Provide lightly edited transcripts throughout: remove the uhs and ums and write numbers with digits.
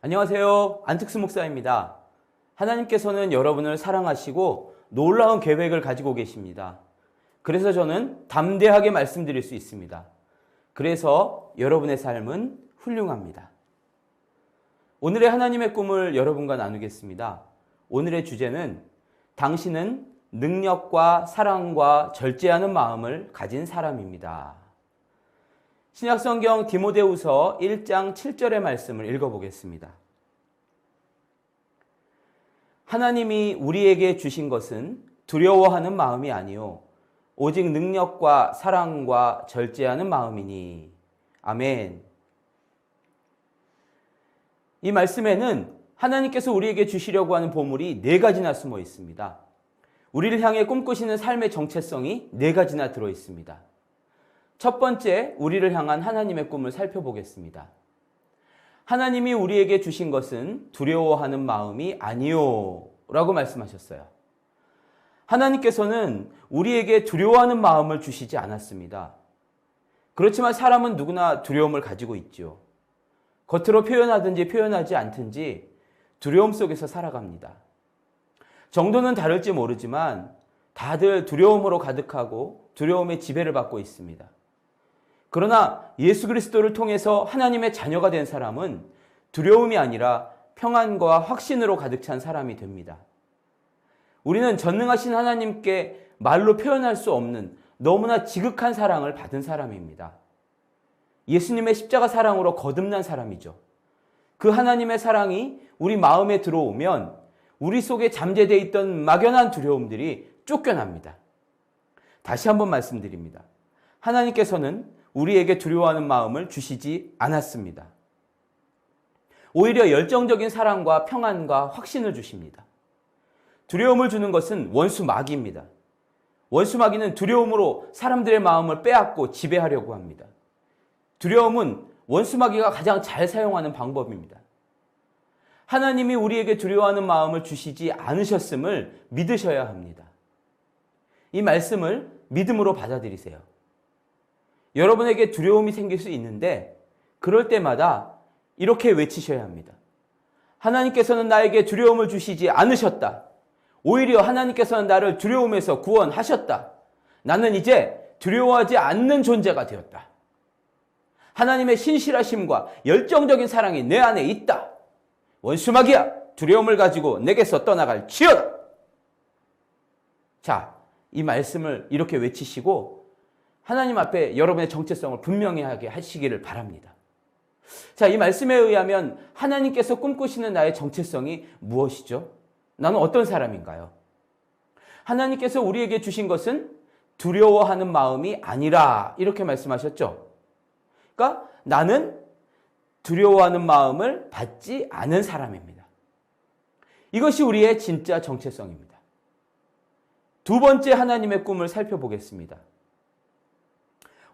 안녕하세요. 안특수 목사입니다. 하나님께서는 여러분을 사랑하시고 놀라운 계획을 가지고 계십니다. 그래서 저는 담대하게 말씀드릴 수 있습니다. 그래서 여러분의 삶은 훌륭합니다. 오늘의 하나님의 꿈을 여러분과 나누겠습니다. 오늘의 주제는 당신은 능력과 사랑과 절제하는 마음을 가진 사람입니다. 신약성경 디모데후서 1장 7절의 말씀을 읽어보겠습니다. 하나님이 우리에게 주신 것은 두려워하는 마음이 아니요 오직 능력과 사랑과 절제하는 마음이니. 아멘. 이 말씀에는 하나님께서 우리에게 주시려고 하는 보물이 4가지나 숨어 있습니다. 우리를 향해 꿈꾸시는 삶의 정체성이 4가지나 들어 있습니다. 첫 번째, 우리를 향한 하나님의 꿈을 살펴보겠습니다. 하나님이 우리에게 주신 것은 두려워하는 마음이 아니요 라고 말씀하셨어요. 하나님께서는 우리에게 두려워하는 마음을 주시지 않았습니다. 그렇지만 사람은 누구나 두려움을 가지고 있죠. 겉으로 표현하든지 표현하지 않든지 두려움 속에서 살아갑니다. 정도는 다를지 모르지만 다들 두려움으로 가득하고 두려움의 지배를 받고 있습니다. 그러나 예수 그리스도를 통해서 하나님의 자녀가 된 사람은 두려움이 아니라 평안과 확신으로 가득 찬 사람이 됩니다. 우리는 전능하신 하나님께 말로 표현할 수 없는 너무나 지극한 사랑을 받은 사람입니다. 예수님의 십자가 사랑으로 거듭난 사람이죠. 그 하나님의 사랑이 우리 마음에 들어오면 우리 속에 잠재되어 있던 막연한 두려움들이 쫓겨납니다. 다시 한번 말씀드립니다. 하나님께서는 우리에게 두려워하는 마음을 주시지 않았습니다. 오히려 열정적인 사랑과 평안과 확신을 주십니다. 두려움을 주는 것은 원수 마귀입니다. 원수 마귀는 두려움으로 사람들의 마음을 빼앗고 지배하려고 합니다. 두려움은 원수 마귀가 가장 잘 사용하는 방법입니다. 하나님이 우리에게 두려워하는 마음을 주시지 않으셨음을 믿으셔야 합니다. 이 말씀을 믿음으로 받아들이세요. 여러분에게 두려움이 생길 수 있는데 그럴 때마다 이렇게 외치셔야 합니다. 하나님께서는 나에게 두려움을 주시지 않으셨다. 오히려 하나님께서는 나를 두려움에서 구원하셨다. 나는 이제 두려워하지 않는 존재가 되었다. 하나님의 신실하심과 열정적인 사랑이 내 안에 있다. 원수마귀야, 두려움을 가지고 내게서 떠나갈 지어다. 자, 이 말씀을 이렇게 외치시고 하나님 앞에 여러분의 정체성을 분명히 하게 하시기를 바랍니다. 자, 이 말씀에 의하면 하나님께서 꿈꾸시는 나의 정체성이 무엇이죠? 나는 어떤 사람인가요? 하나님께서 우리에게 주신 것은 두려워하는 마음이 아니라 이렇게 말씀하셨죠. 그러니까 나는 두려워하는 마음을 받지 않은 사람입니다. 이것이 우리의 진짜 정체성입니다. 두 번째 하나님의 꿈을 살펴보겠습니다.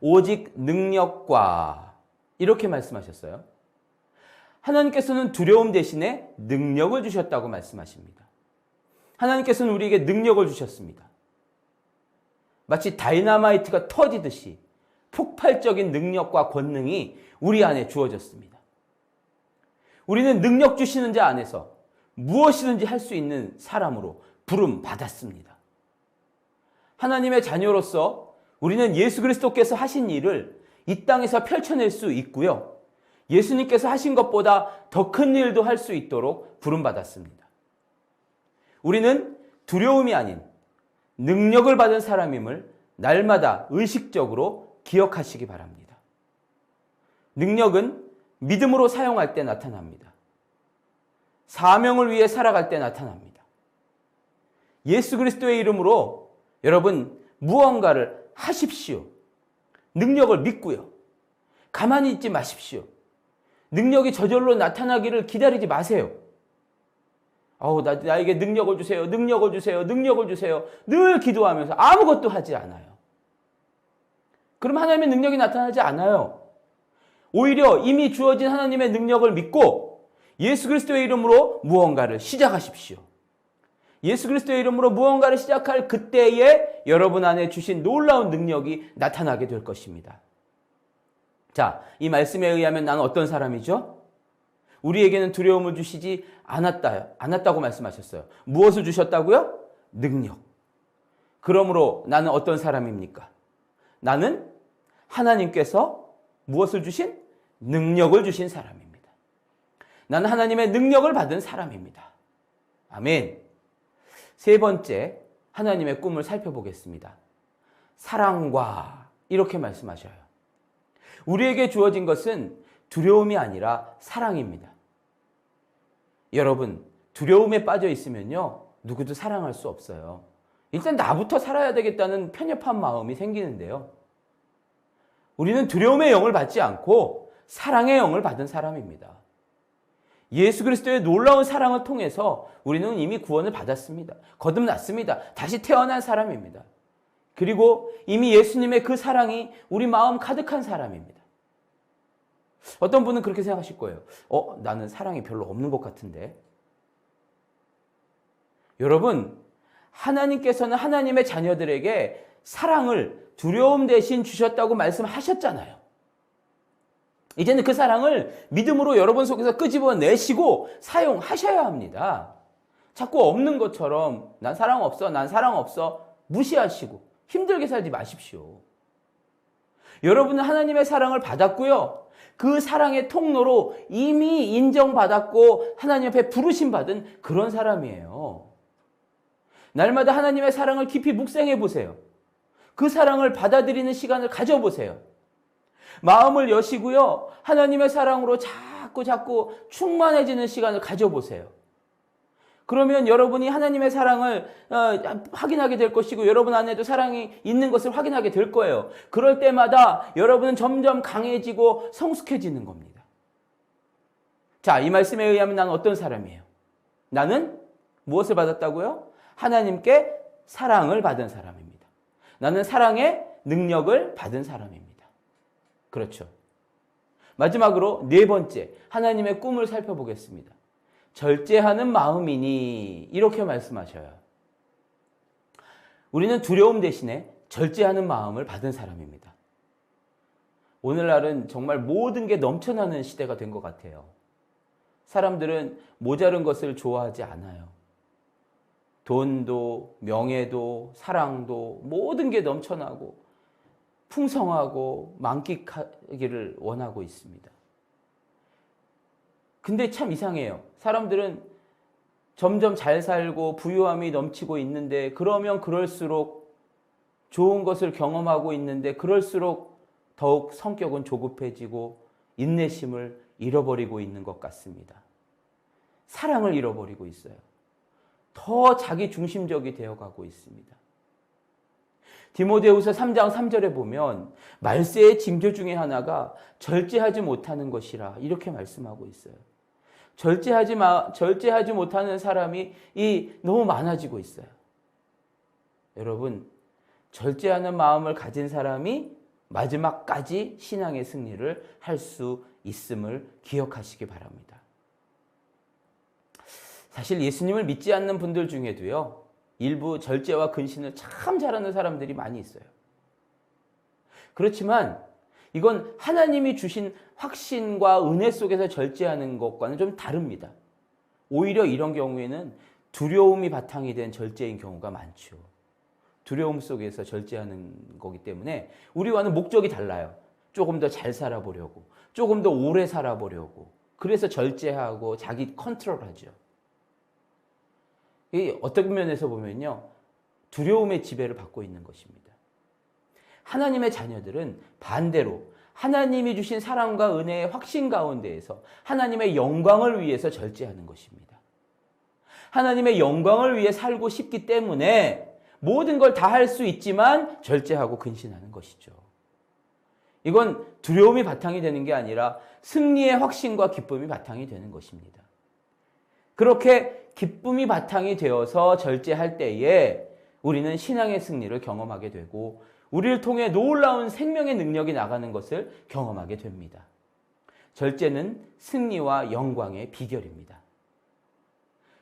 오직 능력과 이렇게 말씀하셨어요. 하나님께서는 두려움 대신에 능력을 주셨다고 말씀하십니다. 하나님께서는 우리에게 능력을 주셨습니다. 마치 다이너마이트가 터지듯이 폭발적인 능력과 권능이 우리 안에 주어졌습니다. 우리는 능력 주시는 자 안에서 무엇이든지 할 수 있는 사람으로 부름 받았습니다. 하나님의 자녀로서 우리는 예수 그리스도께서 하신 일을 이 땅에서 펼쳐낼 수 있고요. 예수님께서 하신 것보다 더 큰 일도 할 수 있도록 부름받았습니다. 우리는 두려움이 아닌 능력을 받은 사람임을 날마다 의식적으로 기억하시기 바랍니다. 능력은 믿음으로 사용할 때 나타납니다. 사명을 위해 살아갈 때 나타납니다. 예수 그리스도의 이름으로 여러분 무언가를 하십시오. 능력을 믿고요. 가만히 있지 마십시오. 능력이 저절로 나타나기를 기다리지 마세요. 나에게 능력을 주세요. 능력을 주세요. 능력을 주세요. 늘 기도하면서 아무것도 하지 않아요. 그럼 하나님의 능력이 나타나지 않아요. 오히려 이미 주어진 하나님의 능력을 믿고 예수 그리스도의 이름으로 무언가를 시작하십시오. 예수 그리스도의 이름으로 무언가를 시작할 그때에 여러분 안에 주신 놀라운 능력이 나타나게 될 것입니다. 자, 이 말씀에 의하면 나는 어떤 사람이죠? 우리에게는 두려움을 주시지 않았다고 말씀하셨어요. 무엇을 주셨다고요? 능력. 그러므로 나는 어떤 사람입니까? 나는 하나님께서 무엇을 주신? 능력을 주신 사람입니다. 나는 하나님의 능력을 받은 사람입니다. 아멘. 세 번째, 하나님의 꿈을 살펴보겠습니다. 사랑과 이렇게 말씀하셔요. 우리에게 주어진 것은 두려움이 아니라 사랑입니다. 여러분, 두려움에 빠져 있으면요, 누구도 사랑할 수 없어요. 일단 나부터 살아야 되겠다는 편협한 마음이 생기는데요. 우리는 두려움의 영을 받지 않고 사랑의 영을 받은 사람입니다. 예수 그리스도의 놀라운 사랑을 통해서 우리는 이미 구원을 받았습니다. 거듭났습니다. 다시 태어난 사람입니다. 그리고 이미 예수님의 그 사랑이 우리 마음 가득한 사람입니다. 어떤 분은 그렇게 생각하실 거예요. 나는 사랑이 별로 없는 것 같은데. 여러분, 하나님께서는 하나님의 자녀들에게 사랑을 두려움 대신 주셨다고 말씀하셨잖아요. 이제는 그 사랑을 믿음으로 여러분 속에서 끄집어내시고 사용하셔야 합니다. 자꾸 없는 것처럼 난 사랑 없어 무시하시고 힘들게 살지 마십시오. 여러분은 하나님의 사랑을 받았고요. 그 사랑의 통로로 이미 인정받았고 하나님 앞에 부르심 받은 그런 사람이에요. 날마다 하나님의 사랑을 깊이 묵상해 보세요. 그 사랑을 받아들이는 시간을 가져보세요. 마음을 여시고요. 하나님의 사랑으로 자꾸 충만해지는 시간을 가져보세요. 그러면 여러분이 하나님의 사랑을 확인하게 될 것이고 여러분 안에도 사랑이 있는 것을 확인하게 될 거예요. 그럴 때마다 여러분은 점점 강해지고 성숙해지는 겁니다. 자, 이 말씀에 의하면 나는 어떤 사람이에요? 나는 무엇을 받았다고요? 하나님께 사랑을 받은 사람입니다. 나는 사랑의 능력을 받은 사람입니다. 그렇죠. 마지막으로 네 번째, 하나님의 꿈을 살펴보겠습니다. 절제하는 마음이니 이렇게 말씀하셔요. 우리는 두려움 대신에 절제하는 마음을 받은 사람입니다. 오늘날은 정말 모든 게 넘쳐나는 시대가 된 것 같아요. 사람들은 모자른 것을 좋아하지 않아요. 돈도 명예도 사랑도 모든 게 넘쳐나고 풍성하고 만끽하기를 원하고 있습니다. 근데 참 이상해요. 사람들은 점점 잘 살고 부유함이 넘치고 있는데 그러면 그럴수록 좋은 것을 경험하고 있는데 그럴수록 더욱 성격은 조급해지고 인내심을 잃어버리고 있는 것 같습니다. 사랑을 잃어버리고 있어요. 더 자기 중심적이 되어가고 있습니다. 디모데후서 3장 3절에 보면 말세의 징조 중에 하나가 절제하지 못하는 것이라 이렇게 말씀하고 있어요. 절제하지 못하는 사람이 너무 많아지고 있어요. 여러분, 절제하는 마음을 가진 사람이 마지막까지 신앙의 승리를 할 수 있음을 기억하시기 바랍니다. 사실 예수님을 믿지 않는 분들 중에도요, 일부 절제와 근신을 참 잘하는 사람들이 많이 있어요. 그렇지만 이건 하나님이 주신 확신과 은혜 속에서 절제하는 것과는 좀 다릅니다. 오히려 이런 경우에는 두려움이 바탕이 된 절제인 경우가 많죠. 두려움 속에서 절제하는 거기 때문에 우리와는 목적이 달라요. 조금 더 잘 살아보려고, 조금 더 오래 살아보려고. 그래서 절제하고 자기 컨트롤하죠. 이 어떤 면에서 보면요, 두려움의 지배를 받고 있는 것입니다. 하나님의 자녀들은 반대로 하나님이 주신 사랑과 은혜의 확신 가운데에서 하나님의 영광을 위해서 절제하는 것입니다. 하나님의 영광을 위해 살고 싶기 때문에 모든 걸 다 할 수 있지만 절제하고 근신하는 것이죠. 이건 두려움이 바탕이 되는 게 아니라 승리의 확신과 기쁨이 바탕이 되는 것입니다. 그렇게 기쁨이 바탕이 되어서 절제할 때에 우리는 신앙의 승리를 경험하게 되고 우리를 통해 놀라운 생명의 능력이 나가는 것을 경험하게 됩니다. 절제는 승리와 영광의 비결입니다.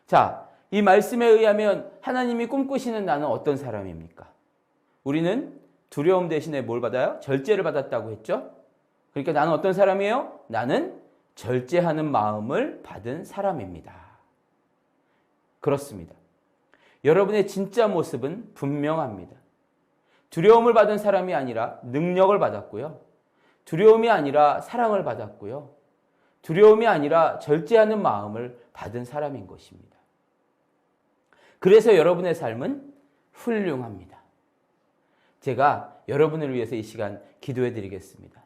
자, 이 말씀에 의하면 하나님이 꿈꾸시는 나는 어떤 사람입니까? 우리는 두려움 대신에 뭘 받아요? 절제를 받았다고 했죠? 그러니까 나는 어떤 사람이에요? 나는 절제하는 마음을 받은 사람입니다. 그렇습니다. 여러분의 진짜 모습은 분명합니다. 두려움을 받은 사람이 아니라 능력을 받았고요. 두려움이 아니라 사랑을 받았고요. 두려움이 아니라 절제하는 마음을 받은 사람인 것입니다. 그래서 여러분의 삶은 훌륭합니다. 제가 여러분을 위해서 이 시간 기도해 드리겠습니다.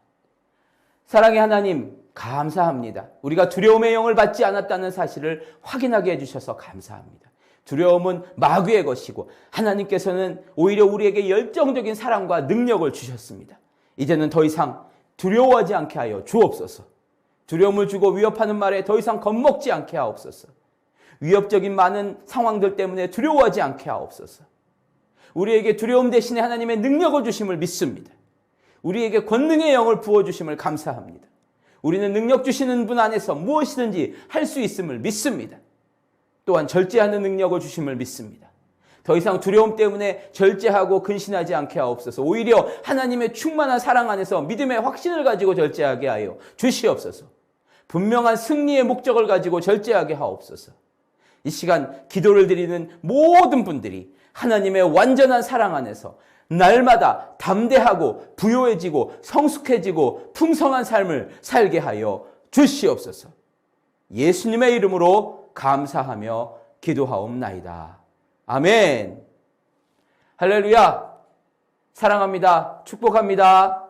사랑의 하나님, 감사합니다. 우리가 두려움의 영을 받지 않았다는 사실을 확인하게 해주셔서 감사합니다. 두려움은 마귀의 것이고 하나님께서는 오히려 우리에게 열정적인 사랑과 능력을 주셨습니다. 이제는 더 이상 두려워하지 않게 하여 주옵소서. 두려움을 주고 위협하는 말에 더 이상 겁먹지 않게 하옵소서. 위협적인 많은 상황들 때문에 두려워하지 않게 하옵소서. 우리에게 두려움 대신에 하나님의 능력을 주심을 믿습니다. 우리에게 권능의 영을 부어주심을 감사합니다. 우리는 능력 주시는 분 안에서 무엇이든지 할 수 있음을 믿습니다. 또한 절제하는 능력을 주심을 믿습니다. 더 이상 두려움 때문에 절제하고 근신하지 않게 하옵소서. 오히려 하나님의 충만한 사랑 안에서 믿음의 확신을 가지고 절제하게 하여 주시옵소서. 분명한 승리의 목적을 가지고 절제하게 하옵소서. 이 시간 기도를 드리는 모든 분들이 하나님의 완전한 사랑 안에서 날마다 담대하고 부요해지고 성숙해지고 풍성한 삶을 살게 하여 주시옵소서. 예수님의 이름으로 감사하며 기도하옵나이다. 아멘. 할렐루야. 사랑합니다. 축복합니다.